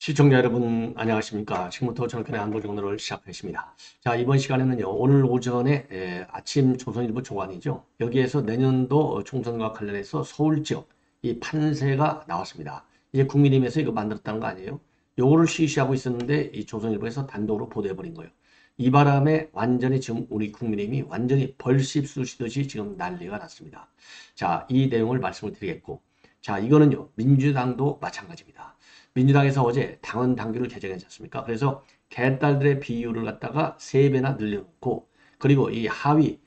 시청자 여러분 안녕하십니까. 지금부터 저녁의 안보정로를 시작하겠습니다. 자, 이번 시간에는요, 오늘 오전에 아침 조선일보 조간이죠. 여기에서 내년도 총선과 관련해서 서울 지역 이 판세가 나왔습니다. 이제 국민의힘에서 이거 만들었다는 거 아니에요? 요거를 시시하고 있었는데 이 조선일보에서 단독으로 보도해버린 거예요. 이 바람에 완전히 지금 우리 국민의힘이 완전히 벌집 쑤시듯이 지금 난리가 났습니다. 자, 이 내용을 말씀을 드리겠고, 자, 이거는요, 민주당도 마찬가지입니다. 민주당에서 어제 당원 당규를 개정했지 않습니까? 그래서 개딸들의 비율을 갖다가 3배나 늘려놓고, 그리고 이 하위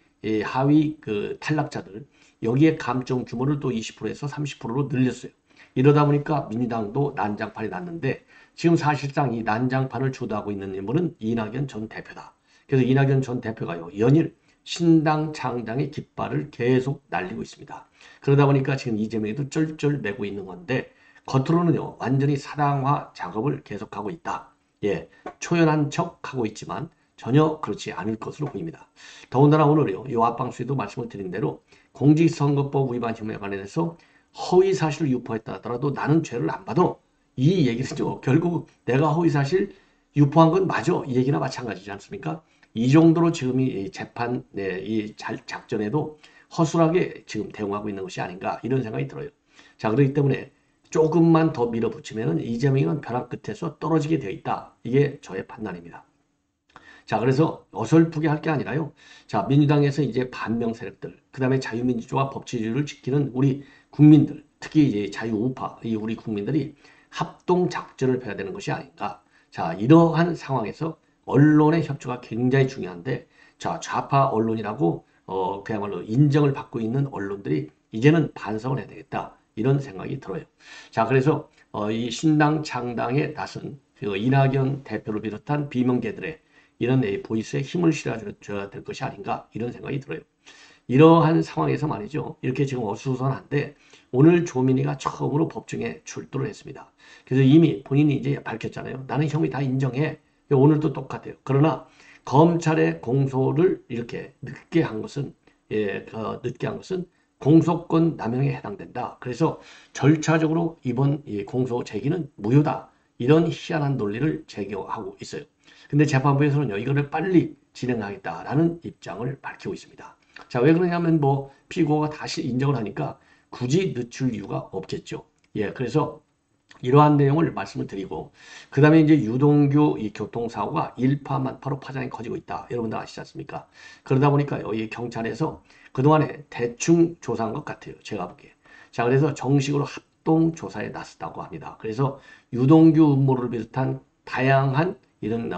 그 탈락자들, 여기에 감점 규모를 또 20%에서 30%로 늘렸어요. 이러다 보니까 민주당도 난장판이 났는데, 지금 사실상 이 난장판을 주도하고 있는 인물은 이낙연 전 대표다. 그래서 이낙연 전 대표가요, 연일 신당 창당의 깃발을 계속 날리고 있습니다. 그러다 보니까 지금 이재명이도 쩔쩔 매고 있는 건데, 겉으로는요, 완전히 사당화 작업을 계속하고 있다. 예, 초연한 척 하고 있지만 전혀 그렇지 않을 것으로 보입니다. 더군다나 오늘요, 이 앞방수에도 말씀을 드린 대로 공직선거법 위반 혐의에 관련해서 허위 사실을 유포했다 하더라도 나는 죄를 안 받아. 이 얘기는요, 결국 내가 허위 사실 유포한 건 맞아. 이 얘기나 마찬가지지 않습니까? 이 정도로 지금 이 재판, 이 작전에도 허술하게 지금 대응하고 있는 것이 아닌가 이런 생각이 들어요. 자, 그렇기 때문에 조금만 더 밀어붙이면 이재명은 벼랑 끝에서 떨어지게 되어 있다. 이게 저의 판단입니다. 자, 그래서 어설프게 할 게 아니라요. 자, 민주당에서 이제 반명 세력들, 그 다음에 자유민주주의와 법치주의를 지키는 우리 국민들, 특히 이제 자유우파, 이 우리 국민들이 합동 작전을 펴야 되는 것이 아닌가. 자, 이러한 상황에서 언론의 협조가 굉장히 중요한데, 자, 좌파 언론이라고, 그야말로 인정을 받고 있는 언론들이 이제는 반성을 해야 되겠다. 이런 생각이 들어요. 자, 그래서, 이 신당 창당에 나선 그 이낙연 대표를 비롯한 비명계들의 이런 보이스에 힘을 실어줘야 될 것이 아닌가 이런 생각이 들어요. 이러한 상황에서 말이죠. 이렇게 지금 어수선한데 오늘 조민희가 처음으로 법정에 출두를 했습니다. 그래서 이미 본인이 이제 밝혔잖아요. 나는 혐의 다 인정해. 오늘도 똑같아요. 그러나 검찰의 공소를 이렇게 늦게 한 것은 늦게 한 것은 공소권 남용에 해당된다. 그래서 절차적으로 이번 공소 제기는 무효다. 이런 희한한 논리를 제기하고 있어요. 근데 재판부에서는요, 이거를 빨리 진행하겠다라는 입장을 밝히고 있습니다. 자, 왜 그러냐면 뭐 피고가 다시 인정을 하니까 굳이 늦출 이유가 없겠죠. 예, 그래서 이러한 내용을 말씀을 드리고, 그 다음에 이제 유동규 이 교통사고가 일파만파로 파장이 커지고 있다. 여러분들 아시지 않습니까? 그러다 보니까요, 이 경찰에서 그동안에 대충 조사한 것 같아요. 제가 보기에. 자, 그래서 정식으로 합동 조사에 나섰다고 합니다. 그래서 유동규 음모를 비롯한 다양한 이런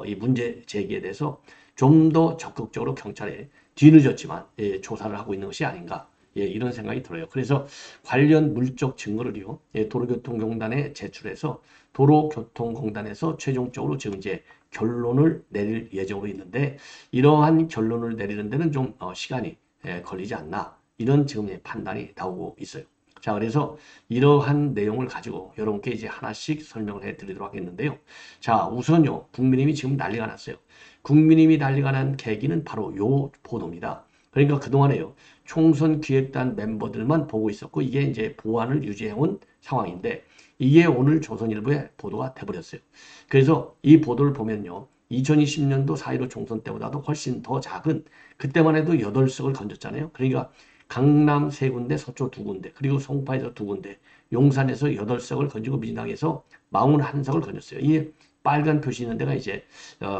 이 문제 제기에 대해서 좀 더 적극적으로 경찰에 뒤늦었지만 조사를 하고 있는 것이 아닌가 이런 생각이 들어요. 그래서 관련 물적 증거를요 도로교통공단에 제출해서 도로교통공단에서 최종적으로 지금 이제 결론을 내릴 예정으로 있는데 이러한 결론을 내리는 데는 좀 시간이 걸리지 않나 이런 지금 판단이 나오고 있어요. 자, 그래서 이러한 내용을 가지고 여러분께 이제 하나씩 설명을 해 드리도록 하겠는데요. 자, 우선요, 국민의힘이 지금 난리가 났어요. 국민의힘이 난리가 난 계기는 바로 요 보도입니다. 그러니까 그동안에요, 총선 기획단 멤버들만 보고 있었고, 이게 이제 보안을 유지해온 상황인데, 이게 오늘 조선일보에 보도가 돼버렸어요. 그래서 이 보도를 보면요, 2020년도 4.15 총선 때보다도 훨씬 더 작은, 그때만 해도 8석을 건졌잖아요. 그러니까 강남 3군데, 서초 2군데, 그리고 송파에서 2군데, 용산에서 8석을 건지고 민주당에서 41석을 건졌어요. 이 빨간 표시 있는 데가 이제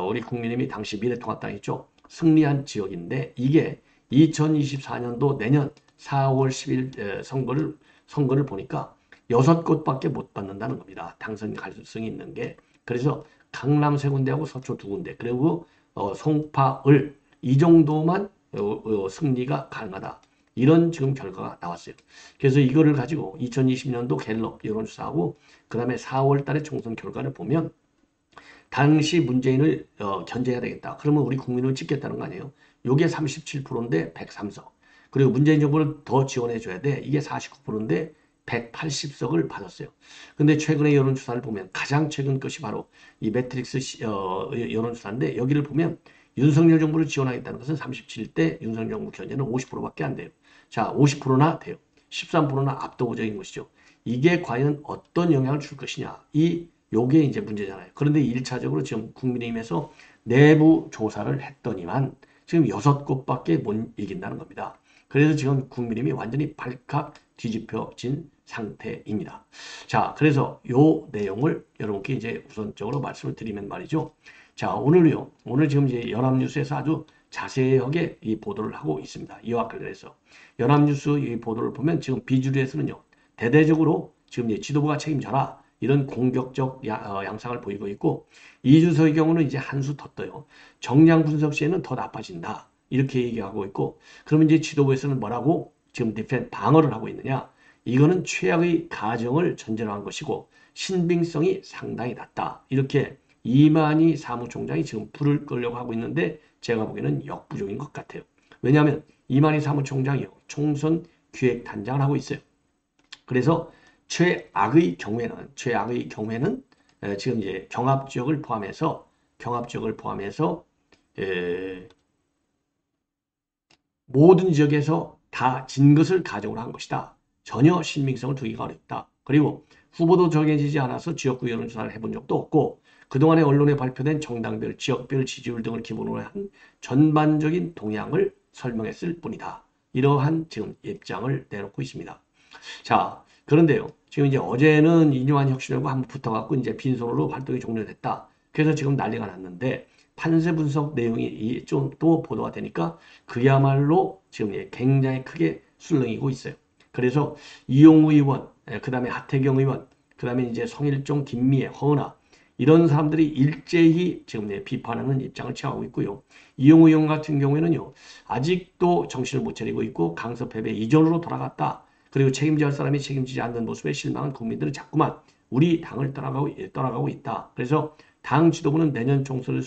우리 국민의힘이 당시 미래통합당이죠. 승리한 지역인데 이게 2024년도 내년 4월 10일 선거를 보니까 6곳밖에 못 받는다는 겁니다. 당선 가능성이 있는 게. 그래서 강남 3군데하고 서초 2군데 그리고 송파을 이 정도만 승리가 가능하다. 이런 지금 결과가 나왔어요. 그래서 이거를 가지고 2020년도 갤럽 여론조사하고 그 다음에 4월 달에 총선 결과를 보면 당시 문재인을 견제해야 되겠다. 그러면 우리 국민을 찍겠다는 거 아니에요. 요게 37%인데 103석. 그리고 문재인 정부를 더 지원해 줘야 돼. 이게 49%인데 180석을 받았어요. 근데 최근에 여론조사를 보면 가장 최근 것이 바로 이 매트릭스 여론조사인데 여기를 보면 윤석열 정부를 지원하겠다는 것은 37대 윤석열 정부 견제는 50%밖에 안 돼요. 자, 50%나 돼요. 13%나 압도적인 것이죠. 이게 과연 어떤 영향을 줄 것이냐. 요게 이제 문제잖아요. 그런데 1차적으로 지금 국민의힘에서 내부 조사를 했더니만 지금 6곳밖에 못 이긴다는 겁니다. 그래서 지금 국민의힘이 완전히 발칵 뒤집혀진 상태입니다. 자, 그래서 요 내용을 여러분께 이제 우선적으로 말씀을 드리면 말이죠. 자, 오늘요. 오늘 지금 이제 연합뉴스에서 아주 자세하게 이 보도를 하고 있습니다. 이와 관련해서. 연합뉴스 이 보도를 보면 지금 비주류에서는요. 대대적으로 지금 이제 지도부가 책임져라. 이런 공격적 양상을 보이고 있고, 이준석의 경우는 이제 한 수 더 떠요. 정량 분석 시에는 더 나빠진다. 이렇게 얘기하고 있고, 그러면 이제 지도부에서는 뭐라고 지금 방어를 하고 있느냐? 이거는 최악의 가정을 전제로 한 것이고 신빙성이 상당히 낮다. 이렇게 이만희 사무총장이 지금 불을 끌려고 하고 있는데 제가 보기에는 역부족인 것 같아요. 왜냐하면 이만희 사무총장이요. 총선 기획단장을 하고 있어요. 그래서 최악의 경우에는 지금 이제 경합지역을 포함해서 모든 지역에서 다 진 것을 가정으로 한 것이다. 전혀 신빙성을 두기가 어렵다. 그리고 후보도 정해지지 않아서 지역구 여론조사를 해본 적도 없고 그동안에 언론에 발표된 정당별, 지역별 지지율 등을 기본으로 한 전반적인 동향을 설명했을 뿐이다. 이러한 지금 입장을 내놓고 있습니다. 자, 그런데요. 지금 이제 어제는 이뇨한 혁신을과 한번 붙어갖고 이제 빈손으로 활동이 종료됐다. 그래서 지금 난리가 났는데 판세 분석 내용이 좀 또 보도가 되니까 그야말로 지금 굉장히 크게 술렁이고 있어요. 그래서 이용우 의원, 그 다음에 하태경 의원, 그 다음에 이제 성일종, 김미애, 허은하 이런 사람들이 일제히 지금 비판하는 입장을 취하고 있고요. 이용우 의원 같은 경우에는요. 아직도 정신을 못 차리고 있고 강서패배 이전으로 돌아갔다. 그리고 책임져야 할 사람이 책임지지 않는 모습에 실망한 국민들은 자꾸만 우리 당을 떠나가고 있다. 그래서 당 지도부는 내년 총선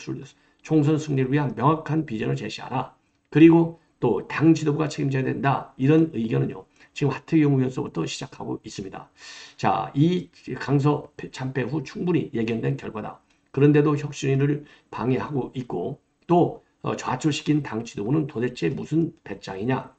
승리를 위한 명확한 비전을 제시하라. 그리고 또 당 지도부가 책임져야 된다. 이런 의견은요. 지금 하태경 의원서부터 시작하고 있습니다. 자, 이 강서 참패 후 충분히 예견된 결과다. 그런데도 혁신을 방해하고 있고 또 좌초시킨 당 지도부는 도대체 무슨 배짱이냐.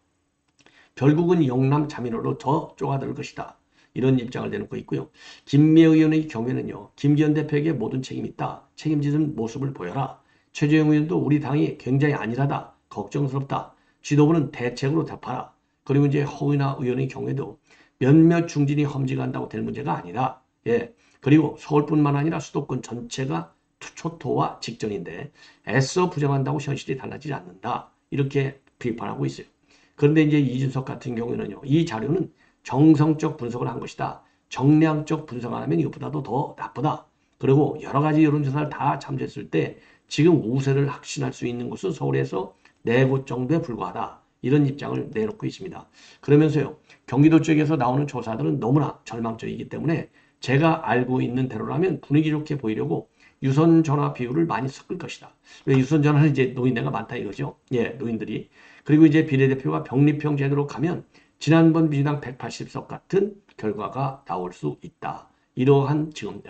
결국은 영남 자민으로 더 쪼가들 것이다. 이런 입장을 내놓고 있고요. 김미애 의원의 경우에는요. 김기현 대표에게 모든 책임이 있다. 책임지는 모습을 보여라. 최재형 의원도 우리 당이 굉장히 안일하다. 걱정스럽다. 지도부는 대책으로 답하라. 그리고 이제 허은하 의원의 경우에도 몇몇 중진이 험지간다고 될 문제가 아니다. 예. 그리고 서울뿐만 아니라 수도권 전체가 초토화 직전인데 애써 부정한다고 현실이 달라지지 않는다. 이렇게 비판하고 있어요. 그런데 이제 이준석 같은 경우에는요. 이 자료는 정성적 분석을 한 것이다. 정량적 분석 안 하면 이것보다도 더 나쁘다. 그리고 여러 가지 여론조사를 다 참조했을 때 지금 우세를 확신할 수 있는 곳은 서울에서 4곳 정도에 불과하다. 이런 입장을 내놓고 있습니다. 그러면서요. 경기도 쪽에서 나오는 조사들은 너무나 절망적이기 때문에 제가 알고 있는 대로라면 분위기 좋게 보이려고 유선 전화 비율을 많이 섞을 것이다. 유선 전화는 이제 노인네가 많다 이거죠. 예, 노인들이. 그리고 이제 비례대표가 병립형 제도로 가면 지난번 민주당 180석 같은 결과가 나올 수 있다. 이러한 지금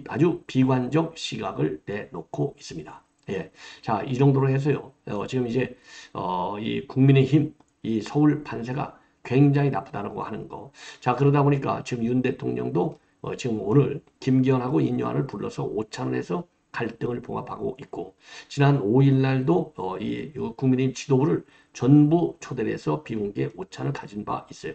아주 비관적 시각을 내놓고 있습니다. 예. 자, 이 정도로 해서요. 지금 이제 이 국민의힘 이 서울 판세가 굉장히 나쁘다고 하는 거. 자, 그러다 보니까 지금 윤 대통령도 지금 오늘 김기현하고 인요한을 불러서 오찬을 갈등을 봉합하고 있고 지난 5일 날도 이 국민의힘 지도부를 전부 초대를 해서 비공개 오찬을 가진 바 있어요.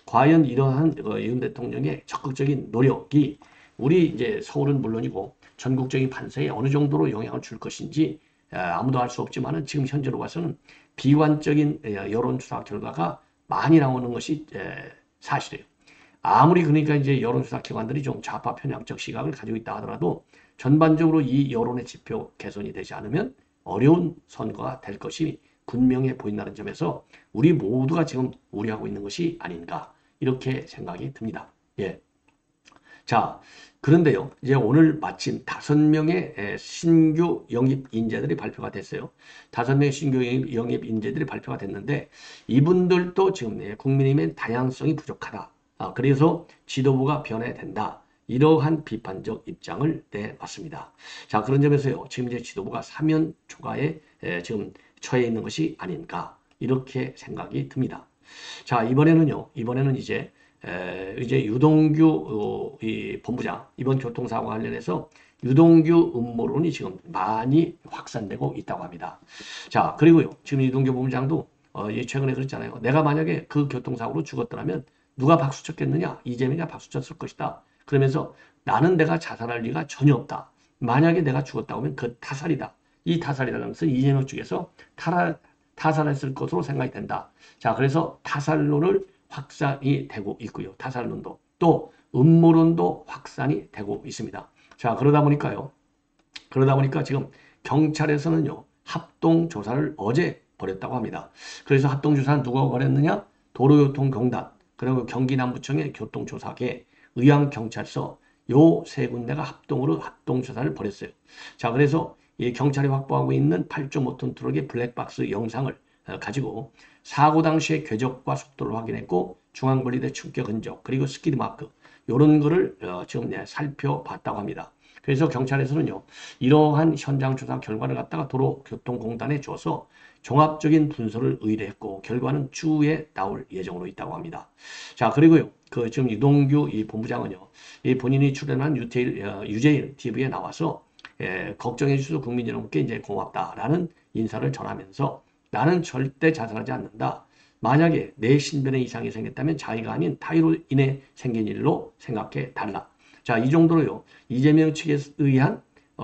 과연 이러한 윤 대통령의 적극적인 노력이 우리 이제 서울은 물론이고 전국적인 판세에 어느 정도로 영향을 줄 것인지 아무도 알 수 없지만은 지금 현재로 봐서는 비관적인 여론조사 결과가 많이 나오는 것이 사실이에요. 아무리 그러니까 이제 여론조사 기관들이 좀 좌파 편향적 시각을 가지고 있다 하더라도 전반적으로 이 여론의 지표 개선이 되지 않으면 어려운 선거가 될 것이 분명해 보인다는 점에서 우리 모두가 지금 우려하고 있는 것이 아닌가 이렇게 생각이 듭니다. 예. 자, 그런데요. 이제 오늘 마침 5명의 신규 영입 인재들이 발표가 됐어요. 5명의 신규 영입 인재들이 발표가 됐는데 이분들도 지금 국민의힘의 다양성이 부족하다. 그래서 지도부가 변해야 된다. 이러한 비판적 입장을 내놨습니다. 자, 그런 점에서요. 지금 이제 지도부가 사면 초과에 지금 처해 있는 것이 아닌가 이렇게 생각이 듭니다. 자, 이번에는 이제 이제 유동규 이 본부장 이번 교통사고 관련해서 유동규 음모론이 지금 많이 확산되고 있다고 합니다. 자, 그리고요. 지금 유동규 본부장도 최근에 그랬잖아요. 내가 만약에 그 교통사고로 죽었더라면 누가 박수 쳤겠느냐? 이재명이 박수 쳤을 것이다. 그러면서 나는 내가 자살할 리가 전혀 없다. 만약에 내가 죽었다고 하면 그 타살이다. 이 타살이라는 것은 이재명 측에서 타살했을 것으로 생각이 된다. 자, 그래서 타살론을 확산이 되고 있고요. 타살론도 또 음모론도 확산이 되고 있습니다. 자, 그러다 보니까 지금 경찰에서는요, 합동조사를 어제 벌였다고 합니다. 그래서 합동조사는 누가 벌였느냐? 도로교통공단, 그리고 경기남부청의 교통조사계, 의왕경찰서, 요 세 군데가 합동으로 합동조사를 벌였어요. 자, 그래서 이 경찰이 확보하고 있는 8.5톤 트럭의 블랙박스 영상을 가지고 사고 당시의 궤적과 속도를 확인했고 중앙분리대 충격 흔적 그리고 스키드 마크 이런 거를 지금 살펴봤다고 합니다. 그래서 경찰에서는요 이러한 현장 조사 결과를 갖다가 도로교통공단에 줘서 종합적인 분석을 의뢰했고 결과는 추후에 나올 예정으로 있다고 합니다. 자, 그리고요 그 지금 유동규 이 본부장은요 이 본인이 출연한 유재일 TV에 나와서 걱정해 주셔서 국민 여러분께 이제 고맙다라는 인사를 전하면서 나는 절대 자살하지 않는다. 만약에 내 신변에 이상이 생겼다면 자기가 아닌 타의로 인해 생긴 일로 생각해 달라. 자, 이 정도로요. 이재명 측에 의한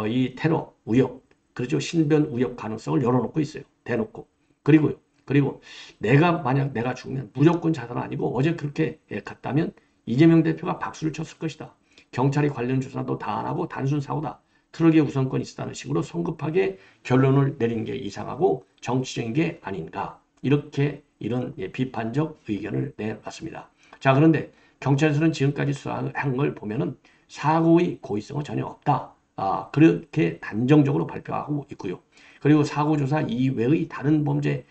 이 테러 우역, 그렇죠. 신변 우역 가능성을 열어놓고 있어요. 대놓고. 그리고 만약 내가 죽으면 무조건 자살은 아니고 어제 그렇게 갔다면 이재명 대표가 박수를 쳤을 것이다. 경찰이 관련 조사도 다 안 하고 단순 사고다. 트럭에 우선권이 있다는 식으로 성급하게 결론을 내린 게 이상하고 정치적인 게 아닌가. 이런 비판적 의견을 내놨습니다. 자, 그런데 경찰에서는 지금까지 수사한 걸 보면은 사고의 고의성은 전혀 없다. 그렇게 단정적으로 발표하고 있고요. 그리고 사고조사 이외의 다른 범죄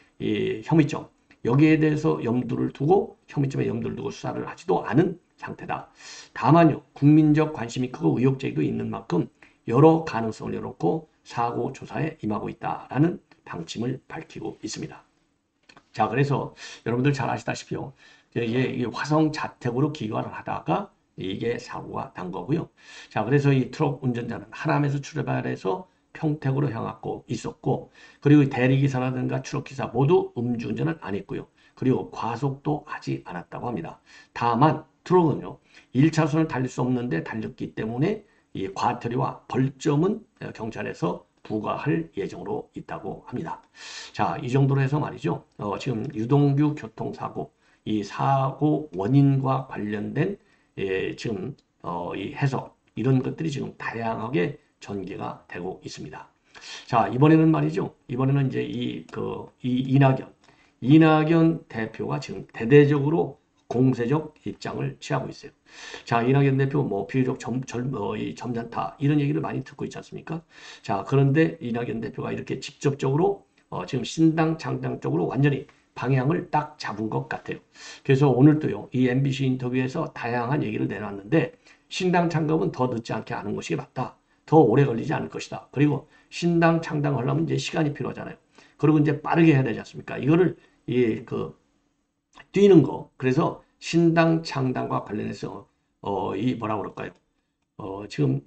혐의점, 여기에 대해서 염두를 두고 혐의점에 염두를 두고 수사를 하지도 않은 상태다. 다만요, 국민적 관심이 크고 의혹 제기도 있는 만큼 여러 가능성을 열어놓고 사고 조사에 임하고 있다라는 방침을 밝히고 있습니다. 자, 그래서 여러분들 잘 아시다시피요. 이게 화성 자택으로 기관을 하다가 이게 사고가 난 거고요. 자, 그래서 이 트럭 운전자는 하남에서 출발해서 평택으로 향하고 있었고, 그리고 대리기사라든가 트럭기사 모두 음주운전은 안 했고요. 그리고 과속도 하지 않았다고 합니다. 다만 트럭은요, 1차선을 달릴 수 없는데 달렸기 때문에 이 과태료와 벌점은 경찰에서 부과할 예정으로 있다고 합니다. 자, 이 정도로 해서 말이죠. 지금 유동규 교통사고, 이 사고 원인과 관련된 지금 이 해석 이런 것들이 지금 다양하게 전개가 되고 있습니다. 자, 이번에는 말이죠. 이번에는 이제 이 이낙연 대표가 지금 대대적으로 공세적 입장을 취하고 있어요. 자, 이낙연 대표 비교적 점잖다 이런 얘기를 많이 듣고 있지 않습니까? 자, 그런데 이낙연 대표가 이렇게 직접적으로 지금 신당 창당 쪽으로 완전히 방향을 딱 잡은 것 같아요. 그래서 오늘도요, 이 MBC 인터뷰에서 다양한 얘기를 내놨는데 신당 창당은 더 늦지 않게 하는 것이 맞다. 더 오래 걸리지 않을 것이다. 그리고 신당 창당하려면 이제 시간이 필요하잖아요. 그리고 이제 빠르게 해야 되지 않습니까? 이거를 뛰는 거. 그래서 신당 창당과 관련해서 이 뭐라고 그럴까요? 지금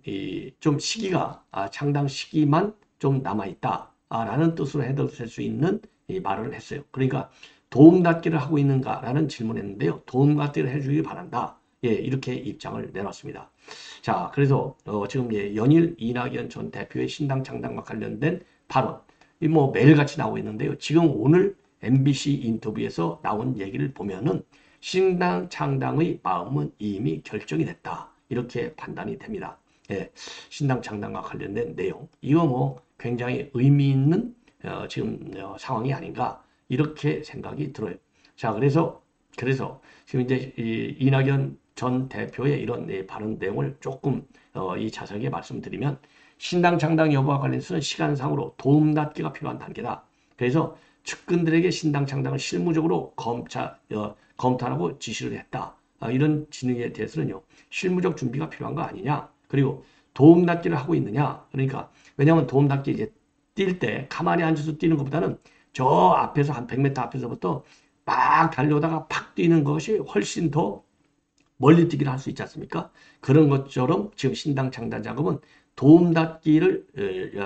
좀 시기가 창당 시기만 좀 남아 있다라는 뜻으로 해석될 수 있는 이 말을 했어요. 그러니까 도움닫기를 하고 있는가라는 질문했는데요. 도움닫기를 해주길 바란다. 예, 이렇게 입장을 내놨습니다. 자, 그래서 지금 연일 이낙연 전 대표의 신당 창당과 관련된 발언, 매일같이 나오고 있는데요. 지금 오늘 MBC 인터뷰에서 나온 얘기를 보면은 신당 창당의 마음은 이미 결정이 됐다. 이렇게 판단이 됩니다. 예, 신당 창당과 관련된 내용. 이거 굉장히 의미 있는 지금 상황이 아닌가 이렇게 생각이 들어요. 자, 그래서 지금 이제 이낙연 전 대표의 이런 발언 내용을 조금 자세하게 말씀드리면 신당 창당 여부와 관련해서는 시간상으로 도움닫기가 필요한 단계다. 그래서 측근들에게 신당 창당을 실무적으로 검토하라고 지시를 했다. 이런 진행에 대해서는요. 실무적 준비가 필요한 거 아니냐. 그리고 도움닫기를 하고 있느냐. 그러니까 왜냐하면 도움닫기 이제 뛸 때 가만히 앉아서 뛰는 것보다는 저 앞에서 한 100m 앞에서부터 막 달려오다가 팍 뛰는 것이 훨씬 더 멀리뛰기를 할 수 있지 않습니까? 그런 것처럼 지금 신당 창당 작업은 도움닫기를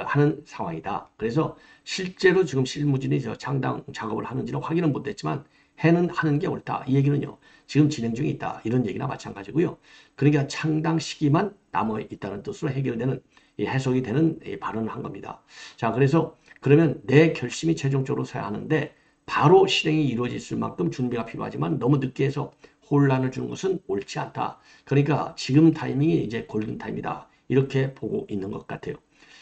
하는 상황이다. 그래서 실제로 지금 실무진이 저 창당 작업을 하는지는 확인은 못했지만 해는 하는 게 옳다. 이 얘기는요. 지금 진행 중에 있다. 이런 얘기나 마찬가지고요. 그러니까 창당 시기만 남아 있다는 뜻으로 해결되는 해석이 되는 발언을 한 겁니다. 자, 그래서 그러면 내 결심이 최종적으로 서야 하는데 바로 실행이 이루어질 만큼 준비가 필요하지만 너무 늦게 해서 혼란을 주는 것은 옳지 않다. 그러니까 지금 타이밍이 이제 골든타임이다. 이렇게 보고 있는 것 같아요.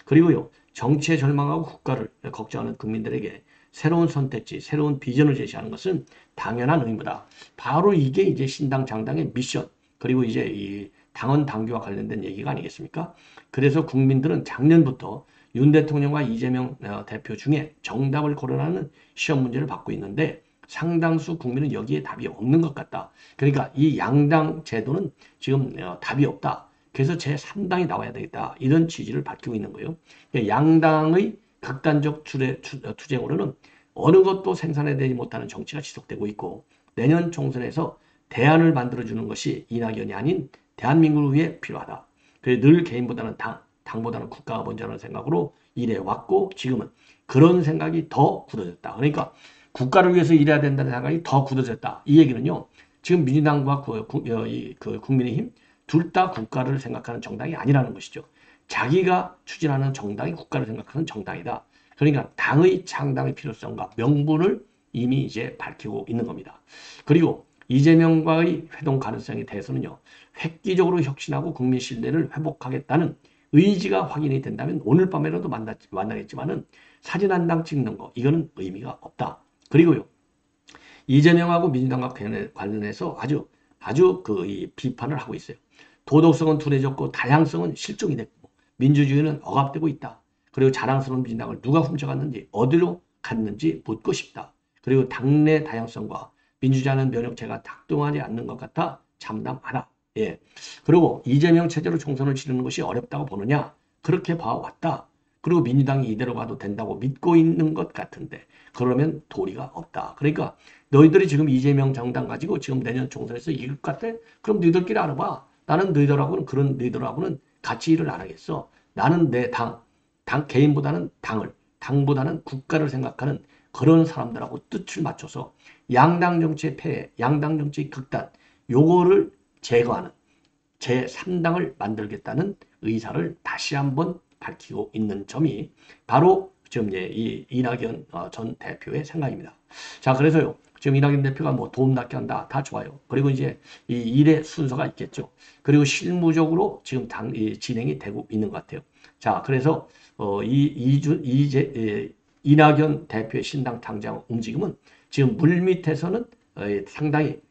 그리고요. 정치에 절망하고 국가를 걱정하는 국민들에게 새로운 선택지, 새로운 비전을 제시하는 것은 당연한 의무다. 바로 이게 이제 신당 장당의 미션, 그리고 이제 이 당헌 당규와 관련된 얘기가 아니겠습니까? 그래서 국민들은 작년부터 윤 대통령과 이재명 대표 중에 정답을 거론하는 시험 문제를 받고 있는데 상당수 국민은 여기에 답이 없는 것 같다. 그러니까 이 양당 제도는 지금 답이 없다. 그래서 제3당이 나와야 되겠다. 이런 취지를 밝히고 있는 거예요. 양당의 극단적 투쟁으로는 어느 것도 생산해내지 못하는 정치가 지속되고 있고 내년 총선에서 대안을 만들어주는 것이 이낙연이 아닌 대한민국을 위해 필요하다. 그래서 늘 개인보다는 당보다는 국가가 먼저라는 생각으로 일해왔고 지금은 그런 생각이 더 굳어졌다. 그러니까 국가를 위해서 일해야 된다는 생각이 더 굳어졌다. 이 얘기는요. 지금 민주당과 그 국민의힘 둘 다 국가를 생각하는 정당이 아니라는 것이죠. 자기가 추진하는 정당이 국가를 생각하는 정당이다. 그러니까 당의 창당의 필요성과 명분을 이미 이제 밝히고 있는 겁니다. 그리고 이재명과의 회동 가능성에 대해서는요. 획기적으로 혁신하고 국민 신뢰를 회복하겠다는 의지가 확인이 된다면 오늘 밤에라도 만나겠지만은 사진 한 장 찍는 거 이거는 의미가 없다. 그리고요. 이재명하고 민주당과 관련해서 아주 이 비판을 하고 있어요. 도덕성은 둔해졌고 다양성은 실종이 됐고 민주주의는 억압되고 있다. 그리고 자랑스러운 민주당을 누가 훔쳐갔는지 어디로 갔는지 묻고 싶다. 그리고 당내 다양성과 민주주의하는 면역체가 작동하지 않는 것 같아 참담하다. 예. 그리고 이재명 체제로 총선을 치르는 것이 어렵다고 보느냐? 그렇게 봐왔다. 그리고 민주당이 이대로 가도 된다고 믿고 있는 것 같은데 그러면 도리가 없다. 그러니까 너희들이 지금 이재명 정당 가지고 지금 내년 총선에서 이길 것 같아? 그럼 너희들끼리 알아봐. 나는 너희들하고는 같이 일을 안 하겠어. 나는 내 당 개인보다는 당보다는 국가를 생각하는 그런 사람들하고 뜻을 맞춰서 양당 정치의 폐해, 양당 정치의 극단, 요거를 제거하는 제3당을 만들겠다는 의사를 다시 한번 밝히고 있는 점이 바로 지금 이 이낙연 전 대표의 생각입니다. 자, 그래서요. 지금 이낙연 대표가 뭐 도움 닫게 한다. 다 좋아요. 그리고 이제 이 일의 순서가 있겠죠. 그리고 실무적으로 지금 진행이 되고 있는 것 같아요. 자, 그래서 이낙연 대표의 신당 창당 움직임은 지금 물밑에서는 상당히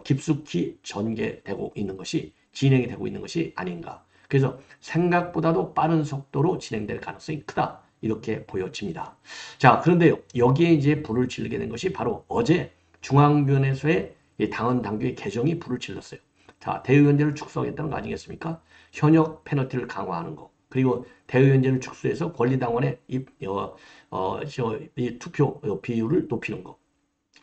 깊숙이 전개되고 있는 것이 진행이 되고 있는 것이 아닌가. 그래서 생각보다도 빠른 속도로 진행될 가능성이 크다. 이렇게 보여집니다. 자, 그런데요. 여기에 이제 불을 지르게 된 것이 바로 어제 중앙위원회에서의 당헌 당규의 개정이 불을 질렀어요. 자, 대의원제를 축소하겠다는 거 아니겠습니까? 현역 페널티를 강화하는 거. 그리고 대의원제를 축소해서 권리당원의 이 투표 비율을 높이는 거.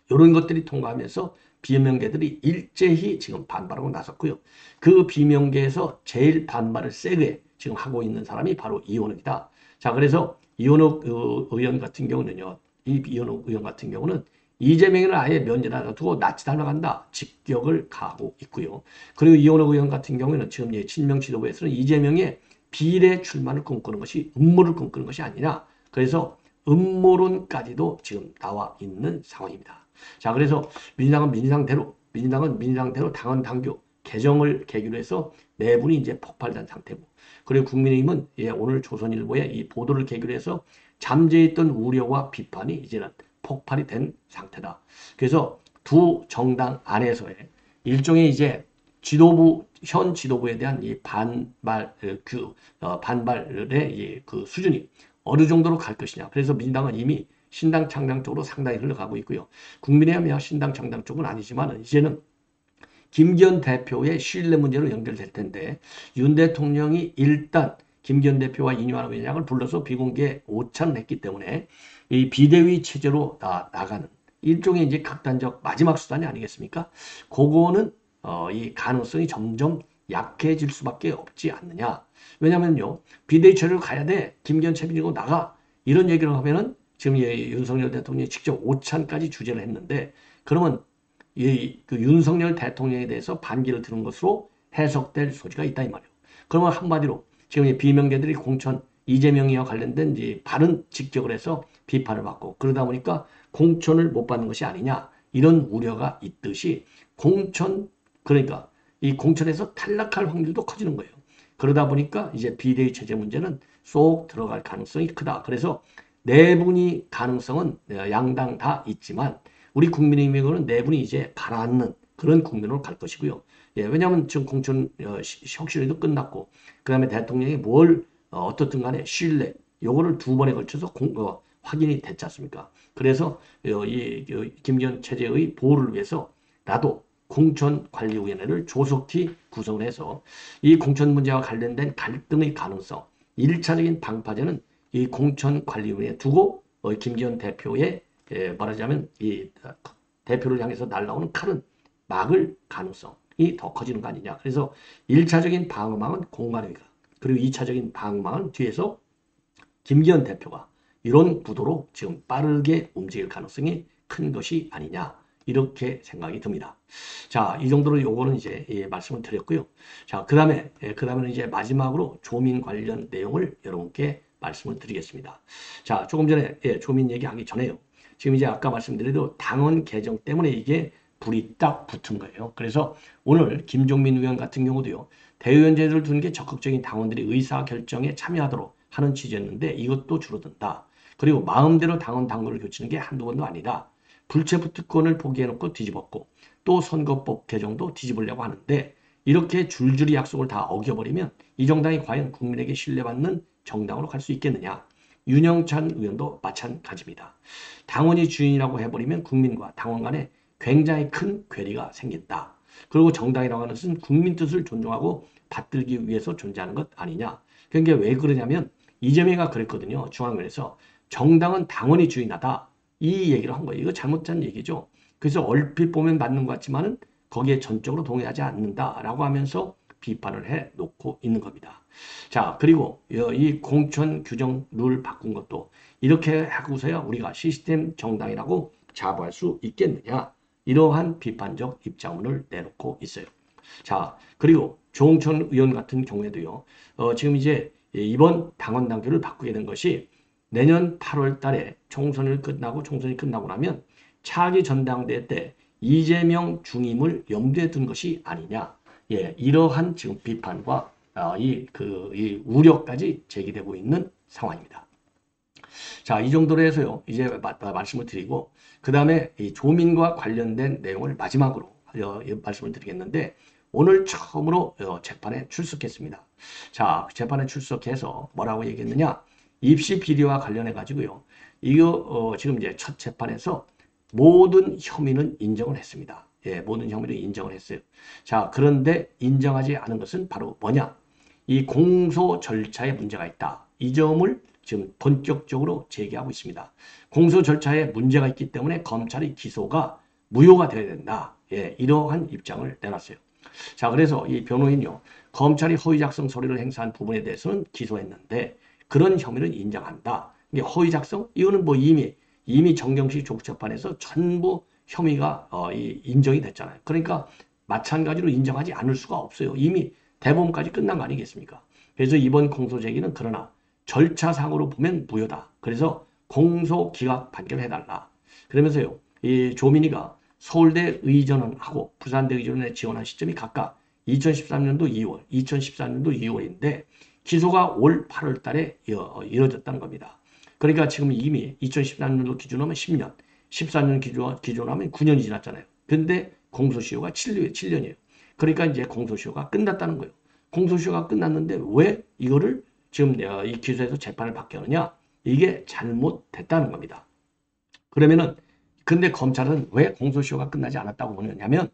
이런 것들이 통과하면서 비명계들이 일제히 지금 반발하고 나섰고요. 그 비명계에서 제일 반발을 세게 지금 하고 있는 사람이 바로 이원욱이다. 자, 그래서 이원욱 의원 같은 경우는요. 이 이원욱 의원 같은 경우는 이재명을 아예 면제하다 두고 낯이 닮아간다. 직격을 가하고 있고요. 그리고 이원욱 의원 같은 경우에는 지금 친명 지도부에서는 이재명의 비례 출마를 꿈꾸는 것이 음모를 꿈꾸는 것이 아니냐. 그래서 음모론까지도 지금 나와 있는 상황입니다. 자, 그래서 민주당은 민주당대로 당헌 당규 개정을 계기로 해서 내분이 이제 폭발된 상태고, 그리고 국민의힘은 오늘 조선일보의 이 보도를 계기로 해서 잠재있던 우려와 비판이 이제는 폭발이 된 상태다. 그래서 두 정당 안에서의 일종의 이제 현 지도부에 대한 이 반발의 그 수준이 어느 정도로 갈 것이냐. 그래서 민주당은 이미 신당 창당 쪽으로 상당히 흘러가고 있고요. 국민의힘이야 신당 창당 쪽은 아니지만 이제는 김기현 대표의 신뢰 문제로 연결될 텐데 윤 대통령이 일단 김기현 대표와 이완호 위원장을 불러서 비공개 오찬을 했기 때문에 이 비대위 체제로 나가는 일종의 이제 극단적 마지막 수단이 아니겠습니까? 그거는 이 가능성이 점점 약해질 수밖에 없지 않느냐. 왜냐면요, 비대위 처리를 가야 돼. 김기현 최민희고 나가. 이런 얘기를 하면은 지금 윤석열 대통령이 직접 오찬까지 주재를 했는데, 그러면 그 윤석열 대통령에 대해서 반기를 드는 것으로 해석될 소지가 있다 이 말이에요. 그러면 한마디로 지금 비명계들이 공천 이재명이와 관련된 이제 발언 직격을 해서 비판을 받고, 그러다 보니까 공천을 못 받는 것이 아니냐 이런 우려가 있듯이, 그러니까 이 공천에서 탈락할 확률도 커지는 거예요. 그러다 보니까 이제 비대위 체제 문제는 쏙 들어갈 가능성이 크다. 그래서 내분이 가능성은 양당 다 있지만, 우리 국민의힘은 내분이 이제 가라앉는 그런 국면으로 갈 것이고요. 예, 왜냐하면 지금 공천 혁신위도 끝났고, 그 다음에 대통령이 어떻든 간에 신뢰, 요거를 2번에 걸쳐서 확인이 됐지 않습니까? 그래서 김기현 체제의 보호를 위해서 나도 공천관리위원회를 조속히 구성을 해서 이 공천 문제와 관련된 갈등의 가능성, 1차적인 방파제는 이 공천관리위원회에 두고 김기현 대표의 말하자면 이 대표를 향해서 날라오는 칼은 막을 가능성이 더 커지는 거 아니냐. 그래서 1차적인 방어망은 공관위가, 그리고 2차적인 방어망은 뒤에서 김기현 대표가, 이런 구도로 지금 빠르게 움직일 가능성이 큰 것이 아니냐, 이렇게 생각이 듭니다. 자, 이 정도로 요거는 이제 말씀을 드렸고요. 자, 그다음에는 이제 마지막으로 조민 관련 내용을 여러분께 말씀을 드리겠습니다. 자, 조금 전에 조민 얘기하기 전에요. 지금 이제 아까 말씀드린 당원 개정 때문에 이게 불이 딱 붙은 거예요. 그래서 오늘 김종민 의원 같은 경우도요, 대의원제도를 두는 게 적극적인 당원들이 의사결정에 참여하도록 하는 취지였는데 이것도 줄어든다. 그리고 마음대로 당원 당규를 교치는 게 한두 번도 아니다. 불체포 특권을 포기해놓고 뒤집었고, 또 선거법 개정도 뒤집으려고 하는데, 이렇게 줄줄이 약속을 다 어겨버리면 이 정당이 과연 국민에게 신뢰받는 정당으로 갈 수 있겠느냐. 윤영찬 의원도 마찬가지입니다. 당원이 주인이라고 해버리면 국민과 당원 간에 굉장히 큰 괴리가 생긴다. 그리고 정당이라고 하는 것은 국민 뜻을 존중하고 받들기 위해서 존재하는 것 아니냐. 그게 왜 그러냐면 이재명이가 그랬거든요. 중앙위에서 정당은 당원이 주인하다, 이 얘기를 한 거예요. 이거 잘못된 얘기죠. 그래서 얼핏 보면 맞는 것 같지만은 거기에 전적으로 동의하지 않는다라고 하면서 비판을 해 놓고 있는 겁니다. 자, 그리고 이 공천 규정 룰 바꾼 것도 이렇게 하고서야 우리가 시스템 정당이라고 자부할 수 있겠느냐, 이러한 비판적 입장문을 내놓고 있어요. 자, 그리고 조홍천 의원 같은 경우에도요, 지금 이제 이번 당원 당규를 바꾸게 된 것이 내년 8월 달에 총선이 끝나고 나면 차기 전당대회 때 이재명 중임을 염두에 둔 것이 아니냐. 예, 이러한 지금 비판과 이 우려까지 제기되고 있는 상황입니다. 자, 이 정도로 해서요, 이제 말씀을 드리고, 그 다음에 이 조민과 관련된 내용을 마지막으로 말씀을 드리겠는데, 오늘 처음으로 재판에 출석했습니다. 자, 재판에 출석해서 뭐라고 얘기했느냐? 입시 비리와 관련해 가지고요, 이거 지금 이제 첫 재판에서 모든 혐의는 인정을 했습니다. 예, 모든 혐의를 인정을 했어요. 자, 그런데 인정하지 않은 것은 바로 뭐냐? 이 공소 절차에 문제가 있다. 이 점을 지금 본격적으로 제기하고 있습니다. 공소 절차에 문제가 있기 때문에 검찰의 기소가 무효가 되어야 된다. 예, 이러한 입장을 내놨어요. 자, 그래서 이 변호인요, 검찰이 허위 작성 서류를 행사한 부분에 대해서는 기소했는데 그런 혐의를 인정한다. 이게 허위 작성? 이거는 뭐 이미 정경심 조국재판에서 전부 혐의가 인정이 됐잖아요. 그러니까 마찬가지로 인정하지 않을 수가 없어요. 이미 대법원까지 끝난 거 아니겠습니까? 그래서 이번 공소 제기는 그러나 절차상으로 보면 무효다. 그래서 공소 기각 판결해달라. 그러면서요, 이 조민희가 서울대 의전을 하고 부산대 의전에 지원한 시점이 각각 2013년도 2월, 2014년도 2월인데 기소가 올 8월 달에 이뤄졌다는 겁니다. 그러니까 지금 이미 2013년도 기준으로 하면 10년, 14년 기준으로 하면 9년이 지났잖아요. 근데 공소시효가 7년이에요. 그러니까 이제 공소시효가 끝났다는 거예요. 공소시효가 끝났는데 왜 이거를 지금 이 기소에서 재판을 받게 하느냐? 이게 잘못됐다는 겁니다. 그러면은 근데 검찰은 왜 공소시효가 끝나지 않았다고 보느냐면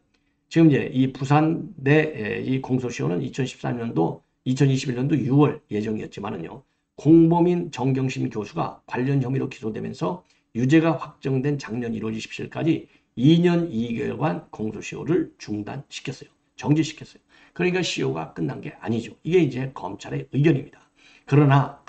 지금 이제 이 부산대 이 공소시효는 2014년도 2021년도 6월 예정이었지만은요, 공범인 정경심 교수가 관련 혐의로 기소되면서 유죄가 확정된 작년 1월 27일까지 2년 2개월간 공소시효를 중단시켰어요. 정지시켰어요. 그러니까 시효가 끝난 게 아니죠. 이게 이제 검찰의 의견입니다. 그러나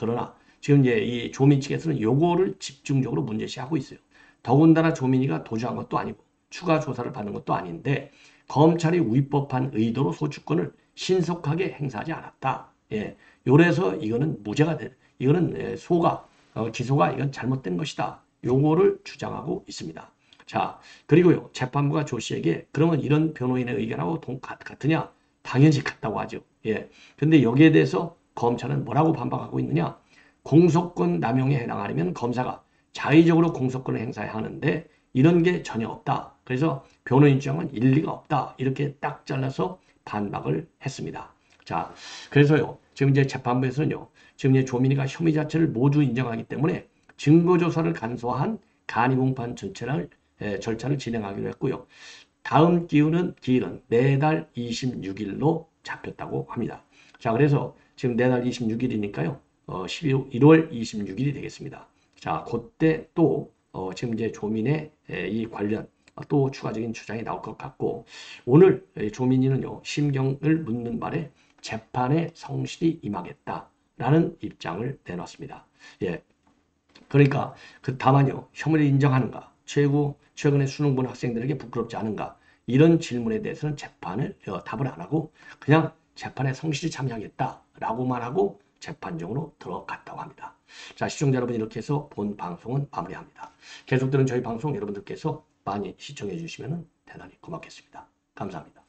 지금 이제 이 조민 측에서는 요거를 집중적으로 문제시하고 있어요. 더군다나 조민이가 도주한 것도 아니고 추가 조사를 받는 것도 아닌데 검찰이 위법한 의도로 소추권을 신속하게 행사하지 않았다. 예, 요래서 이거는 무죄가 돼. 이거는 기소가 이건 잘못된 것이다. 요거를 주장하고 있습니다. 자, 그리고요. 재판부가 조 씨에게 그러면 이런 변호인의 의견하고 같으냐? 당연히 같다고 하죠. 예. 근데 여기에 대해서 검찰은 뭐라고 반박하고 있느냐? 공소권 남용에 해당하려면 검사가 자의적으로 공소권을 행사해야 하는데 이런 게 전혀 없다. 그래서 변호인 주장은 일리가 없다. 이렇게 딱 잘라서 반박을 했습니다. 자, 그래서요. 지금 이제 재판부에서는요. 지금 이제 조민이가 혐의 자체를 모두 인정하기 때문에 증거조사를 간소화한 간이공판 절차를 진행하기로 했고요. 다음 기일은 내달 26일로 잡혔다고 합니다. 자, 그래서 지금 내달 26일이니까요. 1월 26일이 되겠습니다. 자, 그때 또 지금 이제 조민의 이 관련 또 추가적인 주장이 나올 것 같고 오늘 조민이는요. 심경을 묻는 말에 재판에 성실히 임하겠다라는 입장을 내놨습니다. 예. 그러니까 다만요. 혐의를 인정하는가? 최근에 수능 본 학생들에게 부끄럽지 않은가? 이런 질문에 대해서는 답을 안 하고 그냥 재판에 성실히 참여하겠다라고만 하고 재판정으로 들어갔다고 합니다. 자, 시청자 여러분 이렇게 해서 본 방송은 마무리합니다. 계속되는 저희 방송 여러분들께서 많이 시청해 주시면 대단히 고맙겠습니다. 감사합니다.